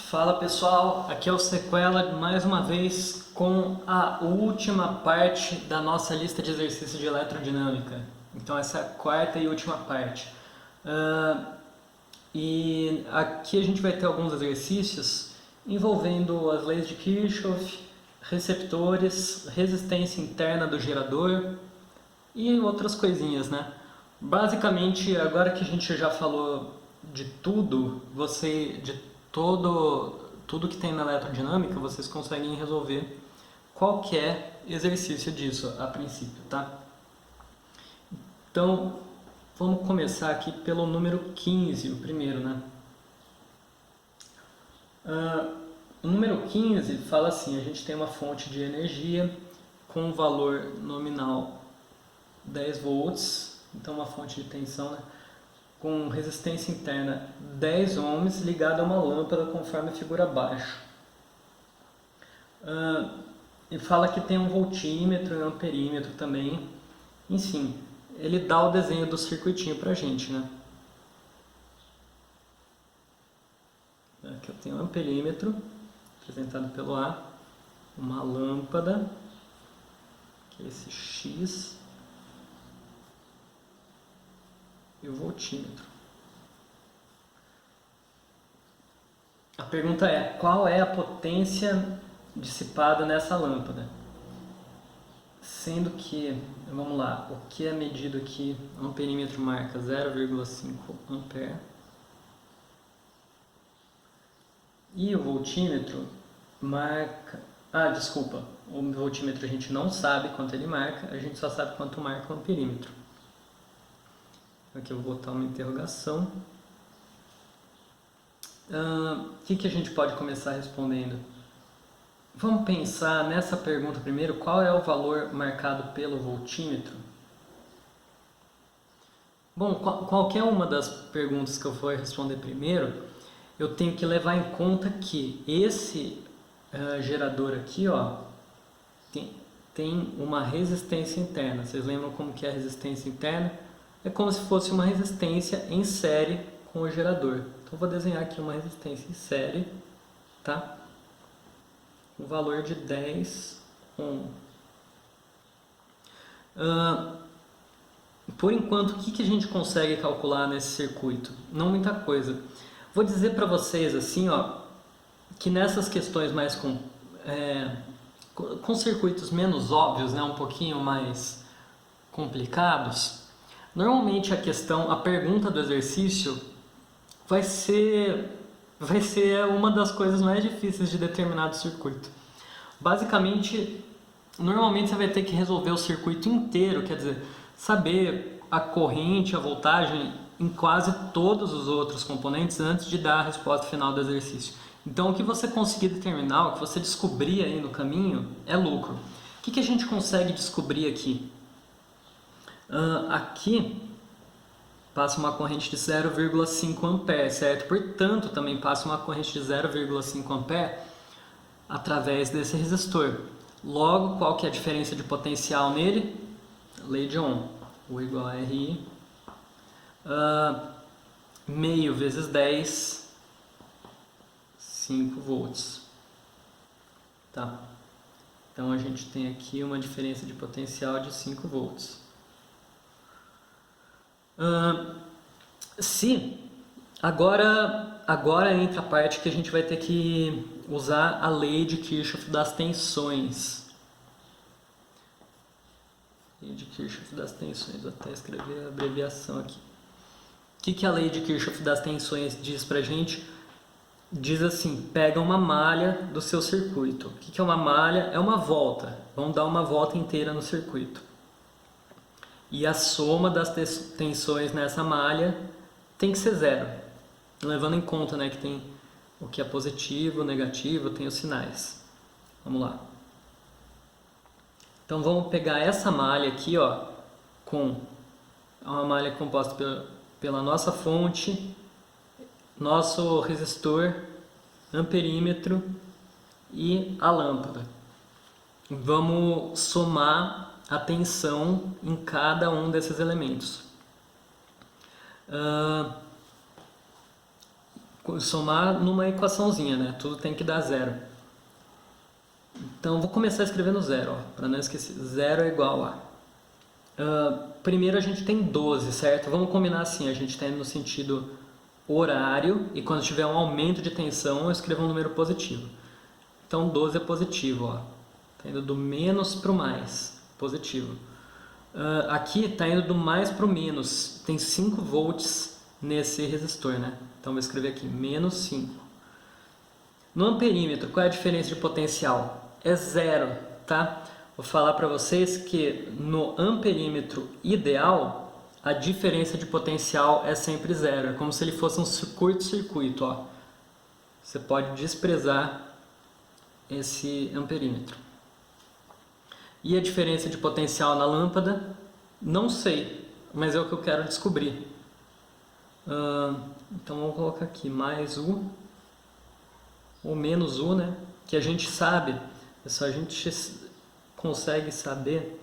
Fala pessoal, aqui é o Sequela mais uma vez com a última parte da nossa lista de exercícios de eletrodinâmica. Então essa é a quarta e última parte. E aqui a gente vai ter alguns exercícios envolvendo as leis de Kirchhoff, receptores, resistência interna do gerador e outras coisinhas, né? Basicamente, agora que a gente já falou de tudo, tudo que tem na eletrodinâmica, vocês conseguem resolver qualquer exercício disso a princípio, tá? Então, vamos começar aqui pelo número 15, o primeiro, né? O número 15 fala assim, a gente tem uma fonte de energia com um valor nominal 10 volts, então uma fonte de tensão, né? Com resistência interna 10 ohms ligada a uma lâmpada conforme a figura abaixo. E fala que tem um voltímetro e um amperímetro também. Enfim, ele dá o desenho do circuitinho pra gente, né? Aqui eu tenho um amperímetro, representado pelo A, uma lâmpada, que é esse X, e o voltímetro. A pergunta é, qual é a potência dissipada nessa lâmpada? Sendo que, vamos lá, o que é medido aqui, o amperímetro marca 0,5 ampere. E o voltímetro marca... desculpa, o voltímetro a gente não sabe quanto ele marca, a gente só sabe quanto marca o amperímetro. Aqui eu vou botar uma interrogação. O que a gente pode começar respondendo? Vamos pensar nessa pergunta primeiro, qual é o valor marcado pelo voltímetro? Bom, qualquer uma das perguntas que eu for responder primeiro, eu tenho que levar em conta que esse gerador aqui, ó, tem uma resistência interna. Vocês lembram como que é a resistência interna? É como se fosse uma resistência em série com o gerador. Então eu vou desenhar aqui uma resistência em série, tá? O valor de 10 ohm. Por enquanto, o que a gente consegue calcular nesse circuito? Não muita coisa. Vou dizer para vocês assim, ó, que nessas questões mais com circuitos menos óbvios, né, um pouquinho mais complicados, normalmente a pergunta do exercício vai ser uma das coisas mais difíceis de determinado circuito. Basicamente, normalmente você vai ter que resolver o circuito inteiro, quer dizer, saber a corrente, a voltagem em quase todos os outros componentes antes de dar a resposta final do exercício. Então, o que você conseguir determinar, o que você descobrir aí no caminho, é lucro. O que a gente consegue descobrir aqui? Aqui passa uma corrente de 0,5 ampere, certo? Portanto, também passa uma corrente de 0,5 ampere através desse resistor. Logo, qual que é a diferença de potencial nele? Lei de Ohm. U igual a RI. Meio vezes 10, 5 volts. Tá? Então, a gente tem aqui uma diferença de potencial de 5 volts. Agora entra a parte que a gente vai ter que usar a lei de Kirchhoff das tensões. Lei de Kirchhoff das tensões, vou até escrever a abreviação aqui. O que a lei de Kirchhoff das tensões diz pra gente? Diz assim, pega uma malha do seu circuito. O que é uma malha? É uma volta. Vamos dar uma volta inteira no circuito. E a soma das tensões nessa malha tem que ser zero. Levando em conta, né, que tem o que é positivo, negativo, tem os sinais. Vamos lá. Então vamos pegar essa malha aqui, ó, com uma malha composta pela nossa fonte, nosso resistor, amperímetro e a lâmpada. Vamos somar a tensão em cada um desses elementos. somar numa equaçãozinha, né? Tudo tem que dar zero. Então, vou começar escrevendo zero, para não esquecer. Zero é igual a... primeiro a gente tem 12, certo? Vamos combinar assim, a gente está indo no sentido horário e quando tiver um aumento de tensão eu escrevo um número positivo. Então 12 é positivo, ó. Está indo do menos para o mais, positivo. Aqui está indo do mais para o menos, tem 5 volts nesse resistor, né? Então vou escrever aqui, menos 5. No amperímetro, qual é a diferença de potencial? É zero, tá? Vou falar para vocês que no amperímetro ideal, a diferença de potencial é sempre zero. É como se ele fosse um curto-circuito, ó. Você pode desprezar esse amperímetro. E a diferença de potencial na lâmpada? Não sei, mas é o que eu quero descobrir. Então vamos colocar aqui mais U, ou menos U, né? Que a gente sabe, a gente consegue saber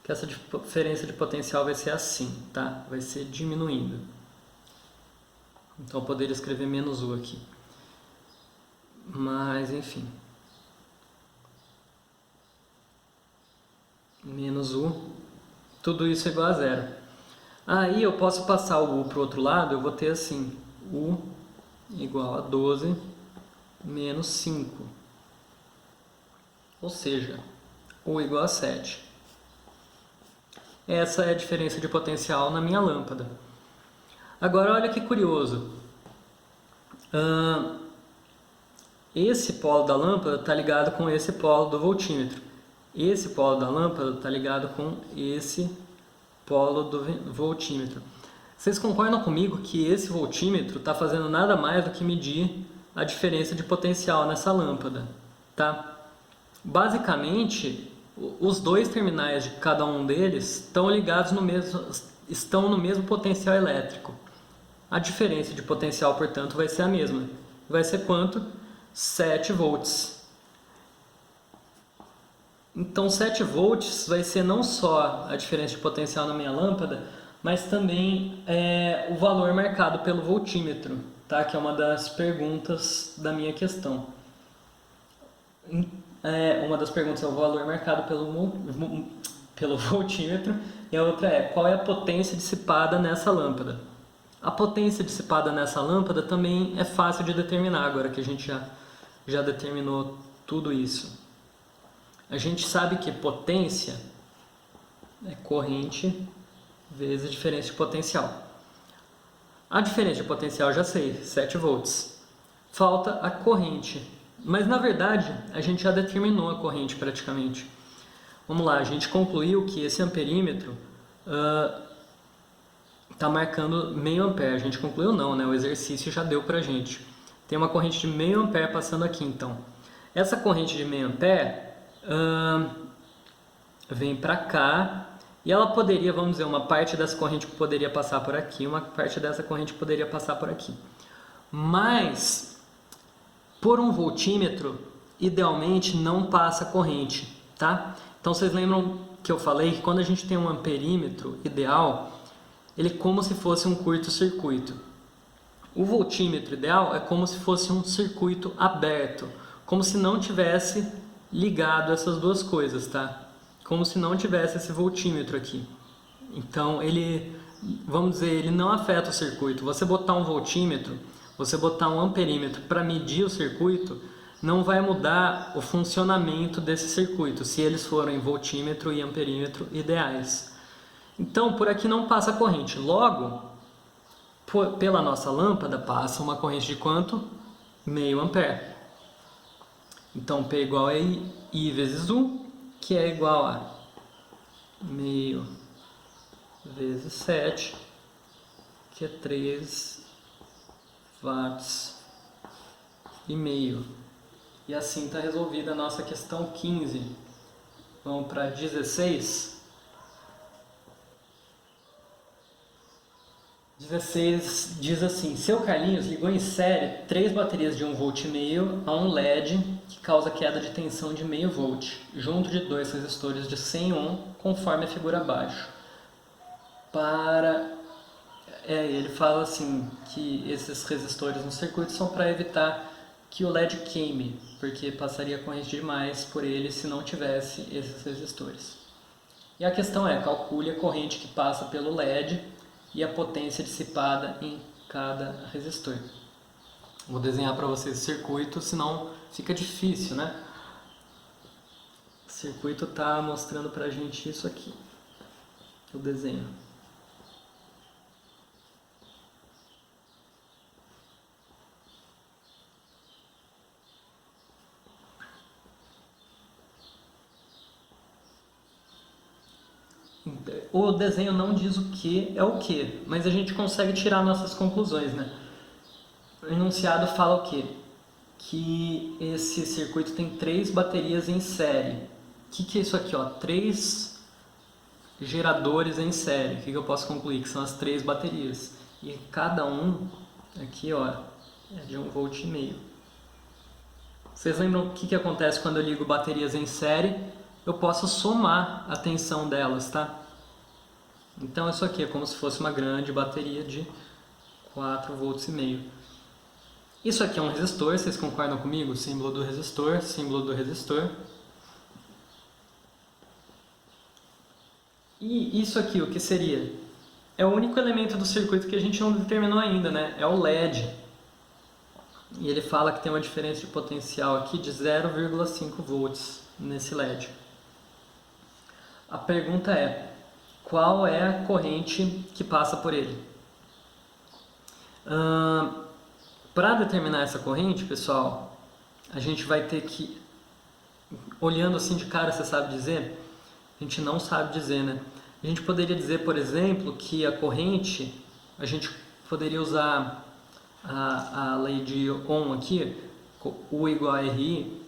que essa diferença de potencial vai ser assim, tá? Vai ser diminuindo. Então eu poderia escrever menos U aqui. Mas, enfim. Menos U. Tudo isso é igual a zero. Aí eu posso passar o U para o outro lado, eu vou ter assim, U igual a 12 menos 5. Ou seja, U igual a 7. Essa é a diferença de potencial na minha lâmpada. Agora olha que curioso. Esse polo da lâmpada está ligado com esse polo do voltímetro. Esse polo da lâmpada está ligado com esse polo do voltímetro. Vocês concordam comigo que esse voltímetro está fazendo nada mais do que medir a diferença de potencial nessa lâmpada, tá? Basicamente, os dois terminais de cada um deles estão ligados estão no mesmo potencial elétrico. A diferença de potencial, portanto, vai ser a mesma. Vai ser quanto? 7 volts. Então 7 volts vai ser não só a diferença de potencial na minha lâmpada, mas também o valor marcado pelo voltímetro, tá? Que é uma das perguntas da minha questão. Uma das perguntas é o valor marcado pelo voltímetro e a outra é qual é a potência dissipada nessa lâmpada. A potência dissipada nessa lâmpada também é fácil de determinar agora que a gente já determinou tudo isso. A gente sabe que potência é corrente vezes diferença de potencial. A diferença de potencial já sei, 7 volts. Falta a corrente, mas na verdade a gente já determinou a corrente praticamente. Vamos lá, a gente concluiu que esse amperímetro está marcando meio ampere. A gente concluiu não, né? O exercício já deu pra gente. Tem uma corrente de meio ampere passando aqui então. Essa corrente de meio ampere vem para cá e ela poderia, vamos dizer, uma parte dessa corrente poderia passar por aqui, uma parte dessa corrente poderia passar por aqui. Mas, por um voltímetro, idealmente não passa corrente, tá? Então vocês lembram que eu falei que quando a gente tem um amperímetro ideal, ele é como se fosse um curto-circuito. O voltímetro ideal é como se fosse um circuito aberto, como se não tivesse ligado essas duas coisas, tá? Como se não tivesse esse voltímetro aqui. Então ele, vamos dizer, ele não afeta o circuito. Você botar um voltímetro, você botar um amperímetro para medir o circuito, não vai mudar o funcionamento desse circuito, se eles forem voltímetro e amperímetro ideais. Então por aqui não passa corrente. Logo, pela nossa lâmpada passa uma corrente de quanto? Meio ampere. Então P igual a I vezes U, que é igual a meio vezes 7, que é 3 watts e meio. E assim está resolvida a nossa questão 15. Vamos para 16. 16 diz assim: seu Carlinhos ligou em série 3 baterias de 1,5 volt a um LED que causa queda de tensão de meio volt, junto de 2 resistores de 100 ohm, conforme a figura abaixo. Ele fala assim que esses resistores no circuito são para evitar que o LED queime, porque passaria corrente demais por ele se não tivesse esses resistores. E a questão é, calcule a corrente que passa pelo LED e a potência dissipada em cada resistor. Vou desenhar para vocês o circuito, senão fica difícil, né? O circuito está mostrando para a gente isso aqui, o desenho. O desenho não diz o que é o que, mas a gente consegue tirar nossas conclusões, né? O enunciado fala o quê? Que esse circuito tem 3 baterias em série. O que é isso aqui? 3 geradores em série. O que eu posso concluir? Que são as 3 baterias. E cada um, aqui é de 1,5 volt. Vocês lembram o que acontece quando eu ligo baterias em série? Eu posso somar a tensão delas, tá? Então isso aqui é como se fosse uma grande bateria de 4,5 volts. Isso aqui é um resistor, vocês concordam comigo? Símbolo do resistor, símbolo do resistor. E isso aqui, o que seria? É o único elemento do circuito que a gente não determinou ainda, né? É o LED. E ele fala que tem uma diferença de potencial aqui de 0,5 volts nesse LED. A pergunta é, qual é a corrente que passa por ele? Para determinar essa corrente, pessoal, a gente vai ter que, olhando assim de cara, você sabe dizer? A gente não sabe dizer, né? A gente poderia dizer, por exemplo, que a corrente, a gente poderia usar a lei de Ohm aqui, U igual a RI.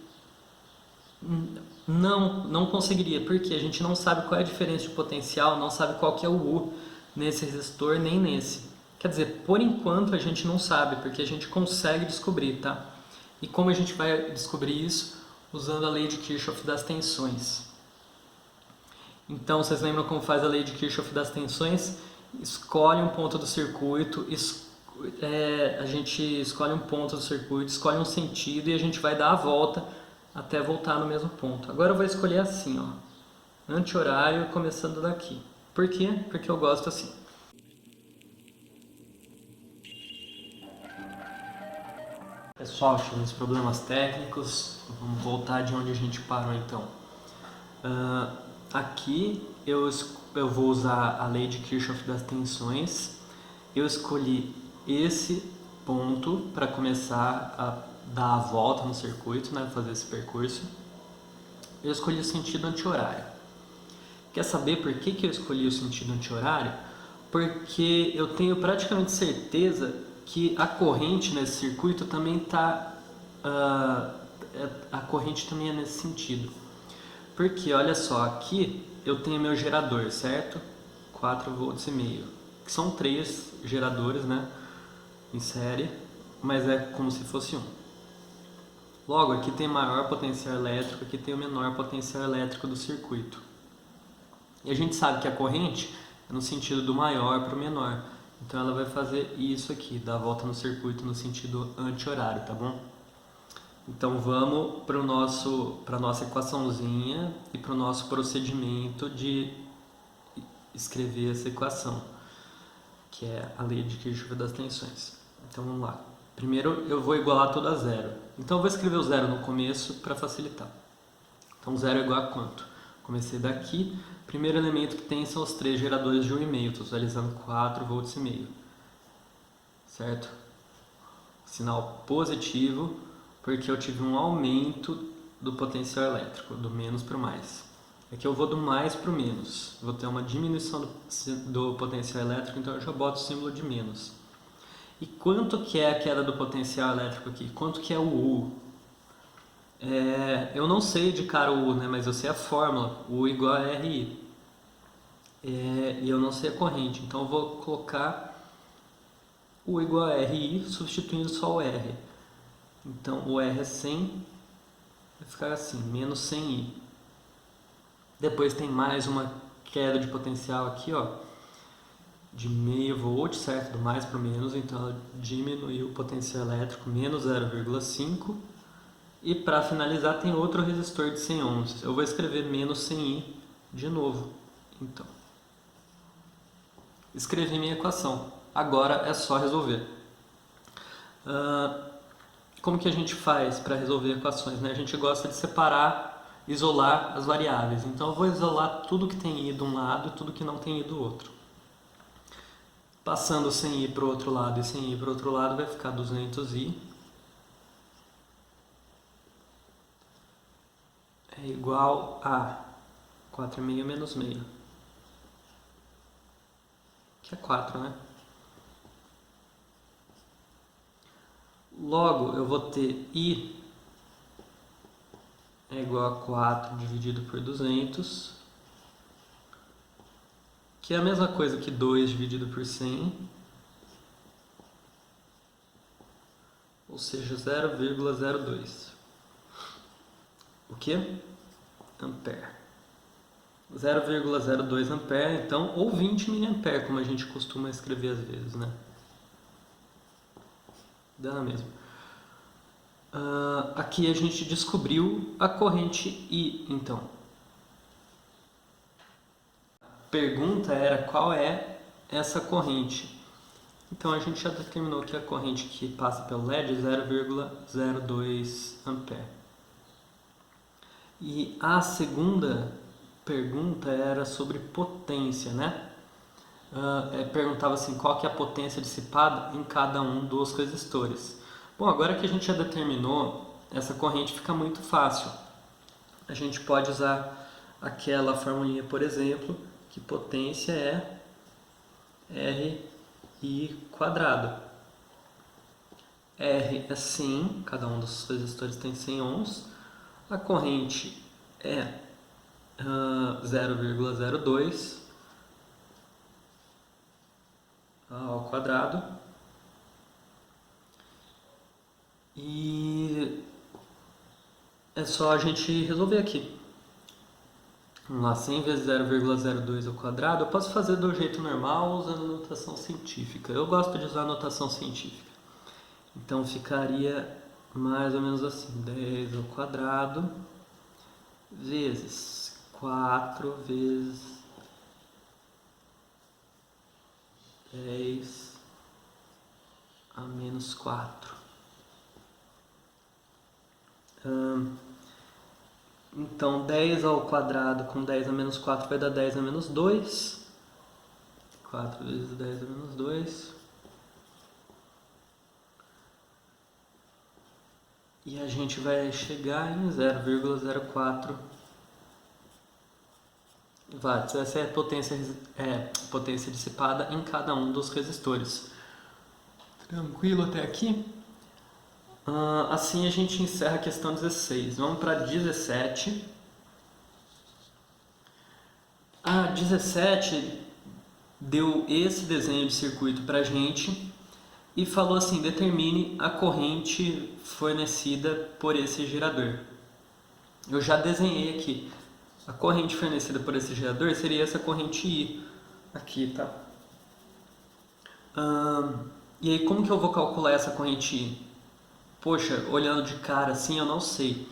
Não conseguiria, porque a gente não sabe qual é a diferença de potencial, não sabe qual que é o U nesse resistor nem nesse. Quer dizer, por enquanto a gente não sabe, porque a gente consegue descobrir, tá? E como a gente vai descobrir isso? Usando a lei de Kirchhoff das tensões. Então, vocês lembram como faz a lei de Kirchhoff das tensões? Escolhe um ponto do circuito, a gente escolhe um ponto do circuito, escolhe um sentido e a gente vai dar a volta até voltar no mesmo ponto. Agora eu vou escolher assim, anti-horário começando daqui. Por quê? Porque eu gosto assim. Pessoal, tivemos problemas técnicos, vamos voltar de onde a gente parou então. Aqui eu vou usar a lei de Kirchhoff das tensões. Eu escolhi esse ponto para começar a dar a volta no circuito, né, fazer esse percurso. Eu escolhi o sentido anti-horário. Quer saber por que eu escolhi o sentido anti-horário? Porque eu tenho praticamente certeza que a corrente nesse circuito também está... a corrente também é nesse sentido. Porque, olha só, aqui eu tenho meu gerador, certo? 4,5 volts, que são 3 geradores, né, em série, mas é como se fosse um. Logo, aqui tem maior potencial elétrico, aqui tem o menor potencial elétrico do circuito. E a gente sabe que a corrente é no sentido do maior para o menor. Então ela vai fazer isso aqui, dar a volta no circuito no sentido anti-horário, tá bom? Então vamos para a nossa equaçãozinha e para o nosso procedimento de escrever essa equação, que é a lei de Kirchhoff das tensões. Então vamos lá. Primeiro eu vou igualar tudo a zero. Então eu vou escrever o zero no começo para facilitar. Então zero é igual a quanto? Comecei daqui. Primeiro elemento que tem são os 3 geradores de 1,5. Estou visualizando 4,5 volts. Certo? Sinal positivo, porque eu tive um aumento do potencial elétrico, do menos para o mais. Aqui eu vou do mais para o menos. Vou ter uma diminuição do potencial elétrico, então eu já boto o símbolo de menos. E quanto que é a queda do potencial elétrico aqui? Quanto que é o U? Eu não sei de cara o U, né? Mas eu sei a fórmula. U igual a RI. E eu não sei a corrente. Então eu vou colocar U igual a RI, substituindo só o R. Então o R é 100, vai ficar assim, menos 100I. Depois tem mais uma queda de potencial aqui, de meio volt, certo? Do mais para o menos, então ela diminuiu o potencial elétrico menos 0,5. E para finalizar tem outro resistor de 100 ohms. Eu vou escrever menos 100i de novo. Então, escrevi minha equação. Agora é só resolver. Como que a gente faz para resolver equações, né? A gente gosta de separar, isolar as variáveis. Então eu vou isolar tudo que tem i de um lado e tudo que não tem i do outro. Passando 100i para o outro lado e 100i para o outro lado vai ficar 200i. É igual a 4,5 menos meio. Que é 4, né? Logo, eu vou ter i é igual a 4 dividido por 200, que é a mesma coisa que 2 dividido por 100, ou seja, 0,02. O que? Ampere. 0,02 ampere, então, ou 20 miliampere, como a gente costuma escrever às vezes, né? Dá na mesma. Aqui a gente descobriu a corrente I, então. A pergunta era qual é essa corrente. Então a gente já determinou que a corrente que passa pelo LED é 0,02 ampere. E a segunda pergunta era sobre potência, né? Perguntava assim, qual que é a potência dissipada em cada um dos resistores. Bom, agora que a gente já determinou, essa corrente fica muito fácil. A gente pode usar aquela formulinha, por exemplo, que potência é RI quadrado. R é 100, cada um dos resistores tem 100 ohms. A corrente é 0,02 ao quadrado. E é só a gente resolver aqui. Vamos lá, 100 vezes 0,02 ao quadrado. Eu posso fazer do jeito normal usando notação científica. Eu gosto de usar notação científica. Então ficaria mais ou menos assim, 10 ao quadrado vezes 4 vezes 10 a menos 4. Então 10 ao quadrado com 10 a menos 4 vai dar 10 a menos 2. 4 vezes 10 a menos 2. E a gente vai chegar em 0,04 watts. Essa é a potência dissipada em cada um dos resistores. Tranquilo até aqui? Assim a gente encerra a questão 16. Vamos para 17. A 17 deu esse desenho de circuito para a gente e falou assim, determine a corrente fornecida por esse gerador. Eu já desenhei aqui. A corrente fornecida por esse gerador seria essa corrente I, aqui, tá? E aí como que eu vou calcular essa corrente I? Poxa, olhando de cara assim, eu não sei.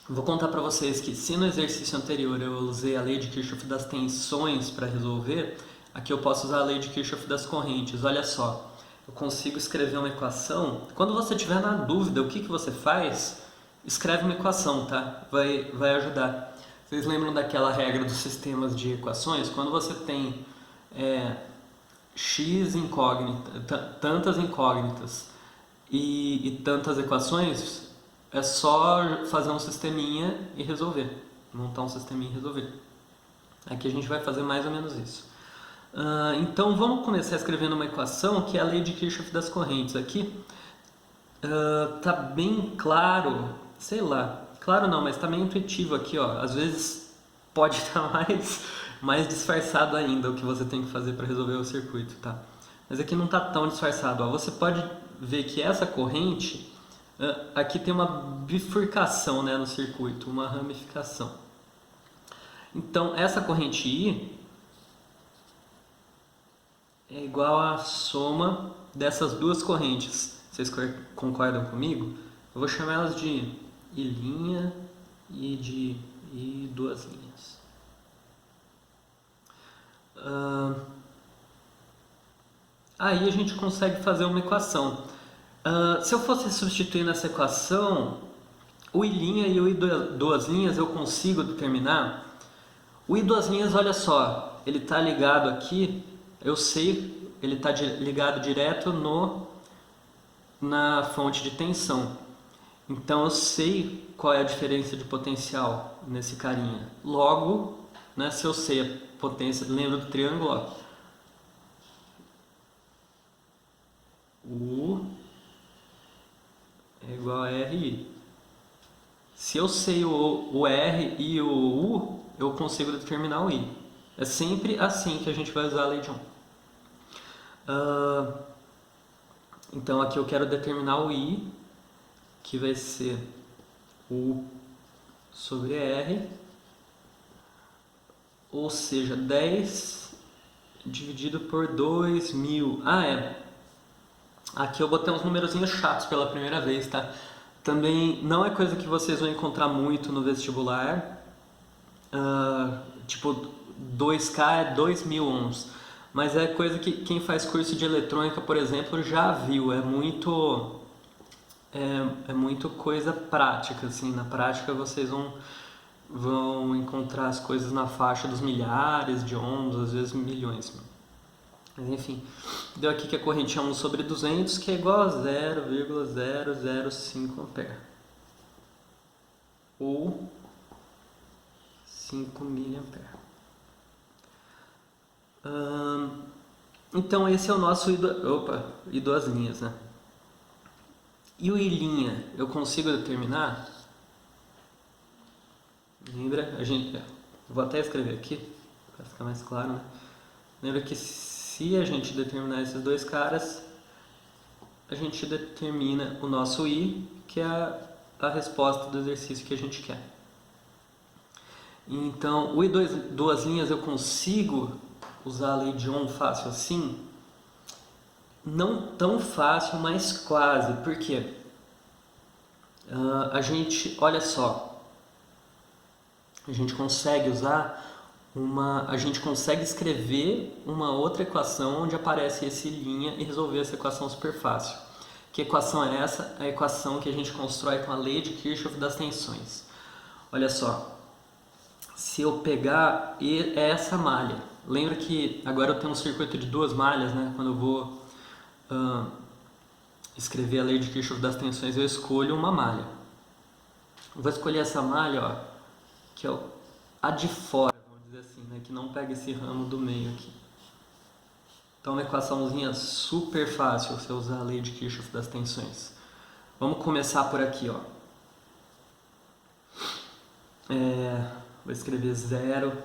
Vou contar para vocês que se no exercício anterior eu usei a lei de Kirchhoff das tensões para resolver, aqui eu posso usar a lei de Kirchhoff das correntes. Olha só, eu consigo escrever uma equação. Quando você tiver na dúvida o que você faz, escreve uma equação, tá? Vai ajudar. Vocês lembram daquela regra dos sistemas de equações? Quando você tem x incógnita, tantas incógnitas e tantas equações, é só fazer um sisteminha e resolver. Montar um sisteminha e resolver. Aqui a gente vai fazer mais ou menos isso. Então vamos começar escrevendo uma equação que é a lei de Kirchhoff das correntes. Aqui tá bem claro, sei lá, claro não, mas tá bem intuitivo aqui, ó. Às vezes pode estar mais disfarçado ainda o que você tem que fazer para resolver o circuito, tá? Mas aqui não tá tão disfarçado, ó. Você pode ver que essa corrente, aqui tem uma bifurcação, né, no circuito, uma ramificação. Então essa corrente I é igual à soma dessas duas correntes. Vocês concordam comigo? Eu vou chamar elas de I' e de I duas linhas. Aí a gente consegue fazer uma equação. Se eu fosse substituir nessa equação, o I' e o I duas linhas eu consigo determinar. O I duas linhas, olha só, ele está ligado aqui, eu sei, ele está ligado direto na fonte de tensão. Então eu sei qual é a diferença de potencial nesse carinha. Logo, né, se eu sei a potência, lembra do triângulo? Ó. U é igual a RI. Se eu sei o R e o U, eu consigo determinar o I. É sempre assim que a gente vai usar a lei de Ohm. Então aqui eu quero determinar o I, que vai ser U sobre R, ou seja, 10 dividido por 2.000. Aqui eu botei uns numerozinhos chatos pela primeira vez, tá? Também não é coisa que vocês vão encontrar muito no vestibular. Tipo, 2K é 2.000 ohms. Mas é coisa que quem faz curso de eletrônica, por exemplo, já viu. É muito coisa prática, assim. Na prática vocês vão encontrar as coisas na faixa dos milhares de ohms, às vezes milhões. Mas enfim, deu aqui que a corrente é 1 sobre 200, que é igual a 0,005 ampere. Ou 5 miliampere. Então esse é o nosso I duas linhas, né? E o I' eu consigo determinar? Lembra? Vou até escrever aqui, para ficar mais claro, né? Lembra que se a gente determinar esses dois caras, a gente determina o nosso I, que é a resposta do exercício que a gente quer. Então, o I duas linhas eu consigo usar a lei de Ohm fácil assim? Não tão fácil, mas quase. Por quê? Olha só, a gente consegue a gente consegue escrever uma outra equação onde aparece esse linha e resolver essa equação super fácil. Que equação é essa? A equação que a gente constrói com a lei de Kirchhoff das tensões. Olha só, se eu pegar essa malha, lembra que agora eu tenho um circuito de duas malhas, né? Quando eu vou escrever a lei de Kirchhoff das tensões, eu escolho uma malha. Eu vou escolher essa malha, ó, que é a de fora, vamos dizer assim, né? Que não pega esse ramo do meio aqui. Então, uma equaçãozinha super fácil você usar a lei de Kirchhoff das tensões. Vamos começar por aqui, ó. Vou escrever 0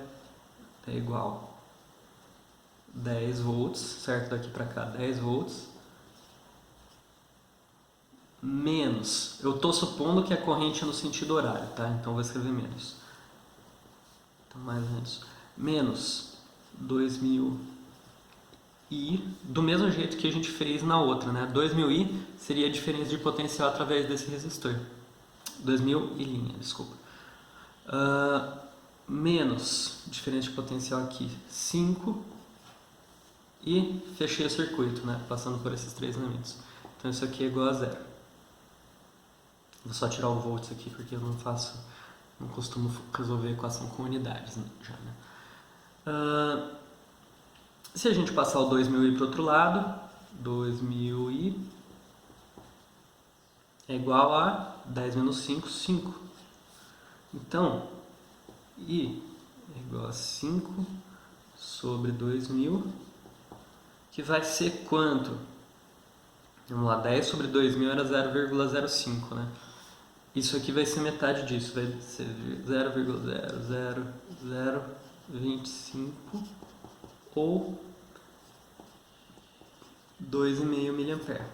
é igual a 10 volts, certo? Daqui para cá, 10 volts. Menos, eu estou supondo que a corrente é no sentido horário, tá? Então, vou escrever menos. Então, mais ou menos. Menos 2.000 I, do mesmo jeito que a gente fez na outra, né? 2.000 I seria a diferença de potencial através desse resistor. 2.000 I', desculpa. Menos diferença de potencial aqui, 5. E fechei o circuito, né? Passando por esses três elementos. Então isso aqui é igual a 0. Vou só tirar o volts aqui porque eu não costumo resolver a equação com unidades, né? Já, né? Se a gente passar o 2.000i para o outro lado, 2.000i é igual a 10 menos 5, 5. Então, I é igual a 5 sobre 2.000, que vai ser quanto? Vamos lá, 10 sobre 2.000 era 0,05, né? Isso aqui vai ser metade disso, vai ser 0,00025 ou 2,5 miliampere.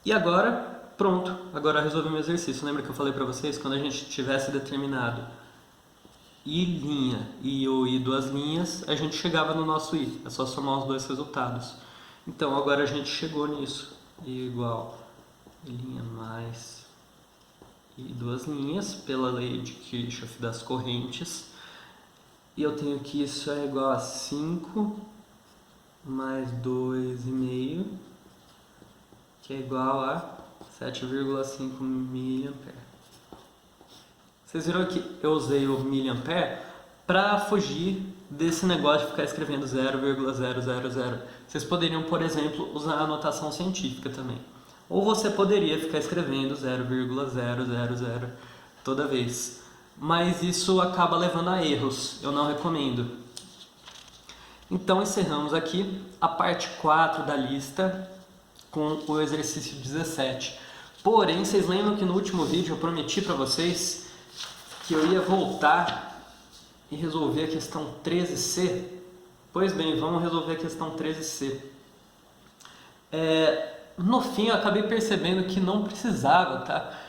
E agora, pronto, agora resolvi meu exercício. Lembra que eu falei para vocês, quando a gente tivesse determinado I linha e o I duas linhas, a gente chegava no nosso I. É só somar os dois resultados. Então agora a gente chegou nisso. I igual I linha mais I duas linhas, pela lei de Kirchhoff das correntes. E eu tenho que isso é igual a 5 mais 2,5, que é igual a 7,5 mA. Vocês viram que eu usei o miliampere para fugir desse negócio de ficar escrevendo 0,000. Vocês poderiam, por exemplo, usar a notação científica também. Ou você poderia ficar escrevendo 0,000 toda vez. Mas isso acaba levando a erros, eu não recomendo. Então encerramos aqui a parte 4 da lista com o exercício 17. Porém, vocês lembram que no último vídeo eu prometi para vocês que eu ia voltar e resolver a questão 13C? Pois bem, vamos resolver a questão 13C. No fim eu acabei percebendo que não precisava, tá?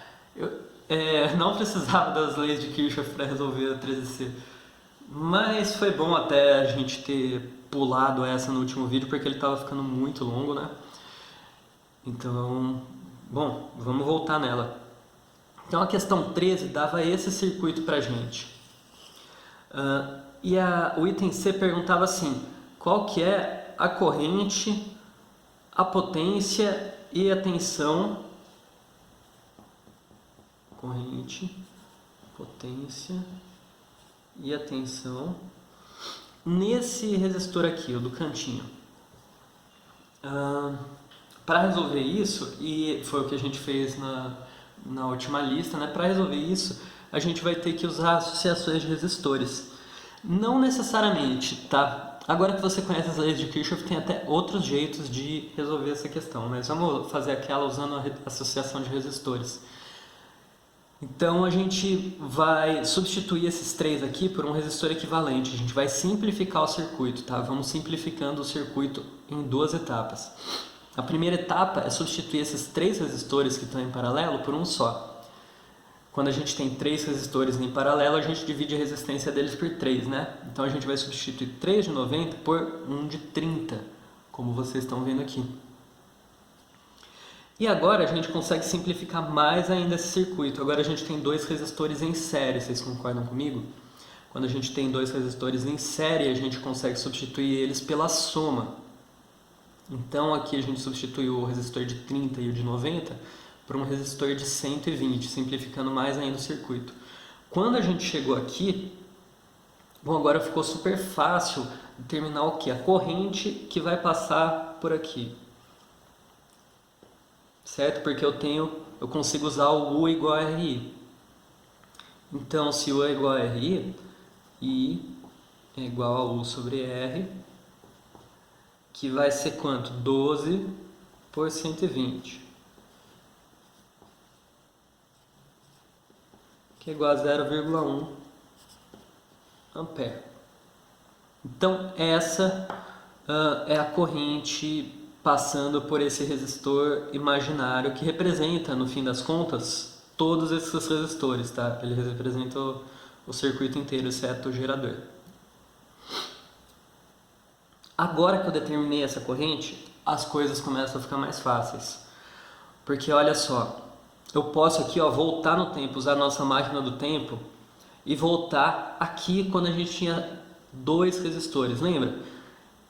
Não precisava das leis de Kirchhoff para resolver a 13C. Mas foi bom até a gente ter pulado essa no último vídeo, porque ele estava ficando muito longo, né? Então, bom, vamos voltar nela. Então a questão 13 dava esse circuito pra gente. O item C perguntava assim, qual que é a corrente, a potência e a tensão. Corrente, potência e a tensão nesse resistor aqui, o do cantinho. Para resolver isso, e foi o que a gente fez na última lista, né? Para resolver isso, a gente vai ter que usar associações de resistores. Não necessariamente, tá? Agora que você conhece as leis de Kirchhoff, tem até outros jeitos de resolver essa questão, mas vamos fazer aquela usando a associação de resistores. Então a gente vai substituir esses três aqui por um resistor equivalente. A gente vai simplificar o circuito, tá? Vamos simplificando o circuito em duas etapas. A primeira etapa é substituir esses três resistores que estão em paralelo por um só. Quando a gente tem três resistores em paralelo, a gente divide a resistência deles por 3, né? Então a gente vai substituir 3 de 90 por 1 de 30, como vocês estão vendo aqui. E agora a gente consegue simplificar mais ainda esse circuito. Agora a gente tem dois resistores em série, vocês concordam comigo? Quando a gente tem dois resistores em série, a gente consegue substituir eles pela soma. Então aqui a gente substitui o resistor de 30 e o de 90 por um resistor de 120, simplificando mais ainda o circuito. Quando a gente chegou aqui, bom, agora ficou super fácil determinar o que? A corrente que vai passar por aqui. Certo? Porque eu consigo usar o U igual a RI. Então, se U é igual a RI, I é igual a U sobre R, que vai ser quanto? 12 por 120. Que é igual a 0,1 ampere. Então, essa é a corrente passando por esse resistor imaginário que representa, no fim das contas, todos esses resistores, tá? Ele representa o circuito inteiro, exceto o gerador. Agora que eu determinei essa corrente, as coisas começam a ficar mais fáceis. Porque olha só, eu posso aqui voltar no tempo, usar a nossa máquina do tempo e voltar aqui quando a gente tinha dois resistores, lembra?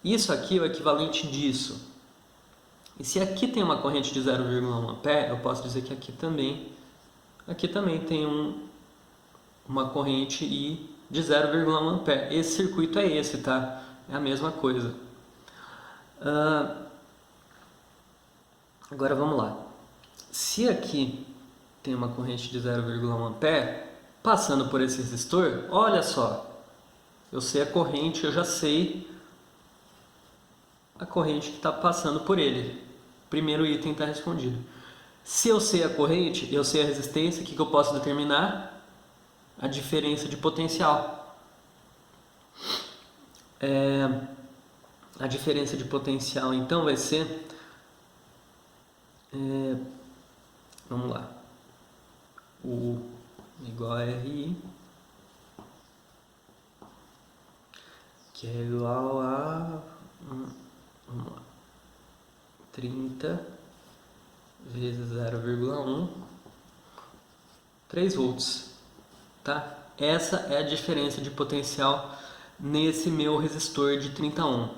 Isso aqui é o equivalente disso. E se aqui tem uma corrente de 0,1 ampere, eu posso dizer que aqui também tem uma corrente I de 0,1 ampere. Esse circuito é esse, tá? É a mesma coisa. Agora vamos lá. Se aqui tem uma corrente de 0,1 ampere, passando por esse resistor, olha só, eu sei a corrente, eu já sei a corrente que está passando por ele. Primeiro item está respondido. Se eu sei a corrente, eu sei a resistência, o que eu posso determinar? A diferença de potencial. A diferença de potencial, então, vai ser... vamos lá. U igual a RI que é igual a, vamos lá, 30 vezes 0,1, 3 volts, tá? Essa é a diferença de potencial nesse meu resistor de 30 ohm.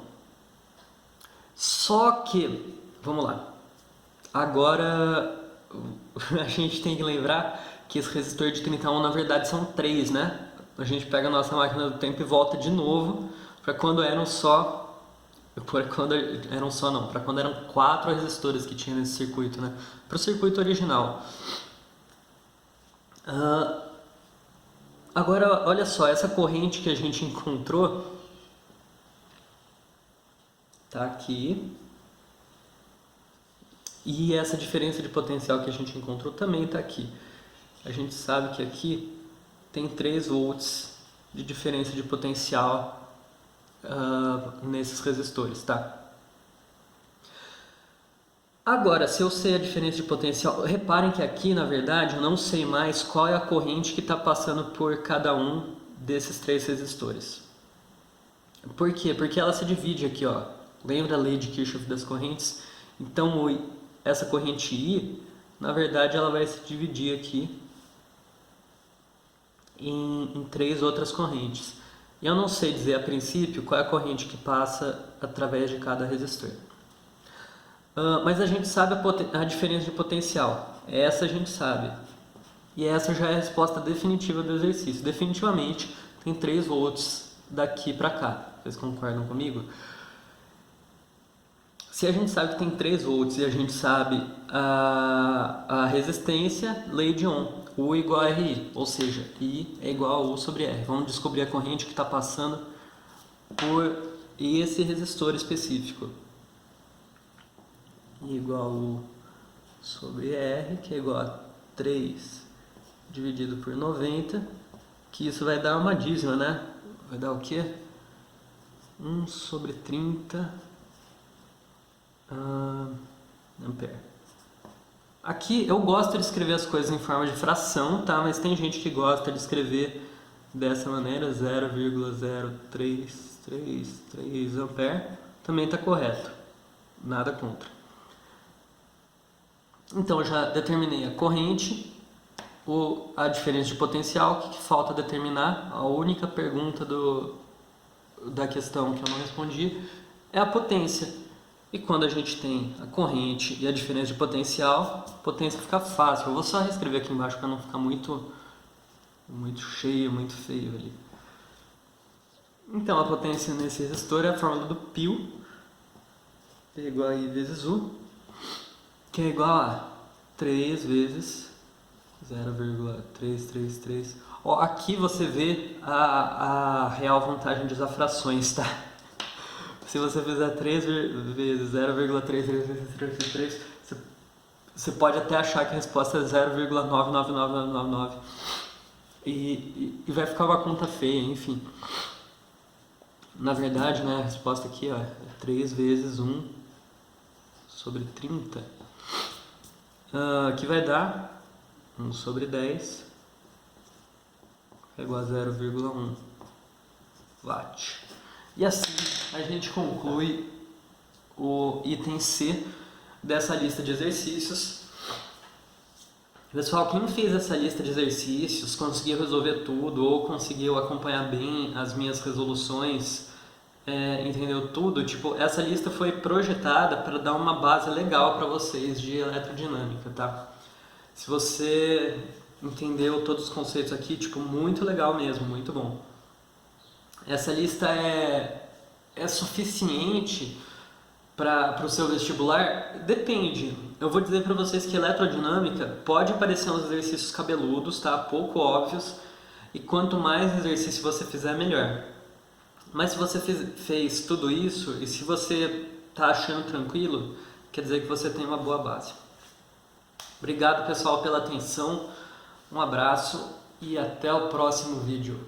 Só que, vamos lá, agora a gente tem que lembrar que esse resistor de 30 ohm na verdade são 3, né? A gente pega a nossa máquina do tempo e volta de novo para quando eram só, para quando eram 4 resistores que tinha nesse circuito, né? Para o circuito original. Agora, olha só, essa corrente que a gente encontrou tá aqui. E essa diferença de potencial que a gente encontrou também está aqui. A gente sabe que aqui tem 3 volts de diferença de potencial nesses resistores, tá? Agora, se eu sei a diferença de potencial, reparem que aqui, na verdade, eu não sei mais qual é a corrente que está passando por cada um desses 3 resistores. Por quê? Porque ela se divide aqui, ó. Lembra a lei de Kirchhoff das correntes? Então, essa corrente I, na verdade, ela vai se dividir aqui em 3 outras correntes. E eu não sei dizer a princípio qual é a corrente que passa através de cada resistor. Mas a gente sabe a diferença de potencial. Essa a gente sabe. E essa já é a resposta definitiva do exercício. Definitivamente tem 3 volts daqui para cá. Vocês concordam comigo? Se a gente sabe que tem 3 volts e a gente sabe a resistência, lei de Ohm, U igual a RI, ou seja, I é igual a U sobre R. Vamos descobrir a corrente que está passando por esse resistor específico. I igual a U sobre R, que é igual a 3 dividido por 90, que isso vai dar uma dízima, né? Vai dar o quê? 1 sobre 30 ampere. Aqui eu gosto de escrever as coisas em forma de fração, tá? Mas tem gente que gosta de escrever dessa maneira, 0,0333 ampere. Também está correto, nada contra. Então, já determinei a corrente, a diferença de potencial. O que falta determinar? A única pergunta da questão que eu não respondi é a potência. E quando a gente tem a corrente e a diferença de potencial, a potência fica fácil. Eu vou só reescrever aqui embaixo para não ficar muito cheio, muito feio ali. Então, a potência nesse resistor é a fórmula do π, P igual a I vezes U, que é igual a 3 vezes 0,333. Ó, aqui você vê a real vantagem das frações, tá? Se você fizer 3 vezes 0,333, você pode até achar que a resposta é 0,999999 e vai ficar uma conta feia, enfim. Na verdade, né, a resposta aqui ó, é 3 vezes 1 sobre 30, que vai dar 1 sobre 10, é igual a 0,1 watt. E assim a gente conclui o item C dessa lista de exercícios. Pessoal, quem fez essa lista de exercícios, conseguiu resolver tudo ou conseguiu acompanhar bem as minhas resoluções, entendeu tudo? Tipo, essa lista foi projetada para dar uma base legal para vocês de eletrodinâmica, tá? Se você entendeu todos os conceitos aqui, tipo, muito legal mesmo, muito bom. Essa lista é suficiente para o seu vestibular? Depende. Eu vou dizer para vocês que eletrodinâmica pode parecer uns exercícios cabeludos, tá? Pouco óbvios. E quanto mais exercício você fizer, melhor. Mas se você fez tudo isso e se você está achando tranquilo, quer dizer que você tem uma boa base. Obrigado, pessoal, pela atenção. Um abraço e até o próximo vídeo.